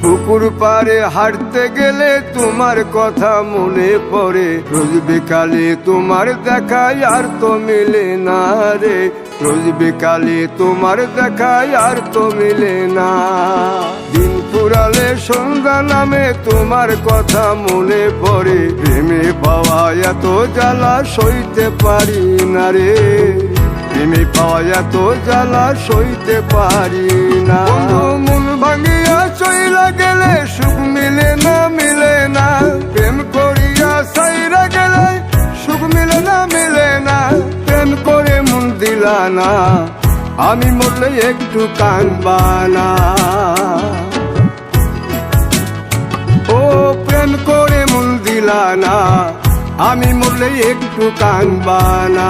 পুকুর পাড়ে হাঁটতে গেলে তোমার কথা মনে পড়ে, রোজ বিকালে তোমার দেখা আর তো মিলে না রে, রোজ বিকালে তোমার দেখা আর তো মিলে না। দিন ফুরালে সন্ধ্যা নামে তোমার কথা মনে পড়ে, প্রেমে পাওয়া এত জ্বালা সইতে পারি না রে, প্রেমে পাওয়া এত জ্বালা সইতে পারি না। মন ভাঙিয়া চইলা গেলে সুখ মিলে না, মিলে না, প্রেম করিয়া সাইরা গেলে সুখ মিলে না, মিলে না, প্রেম করে মন দিলা না, আমি মরলে একটু কাঁদবা না। ও প্রেম করে মন দিলা না, আমি মরলে একটু কাঁদবা না।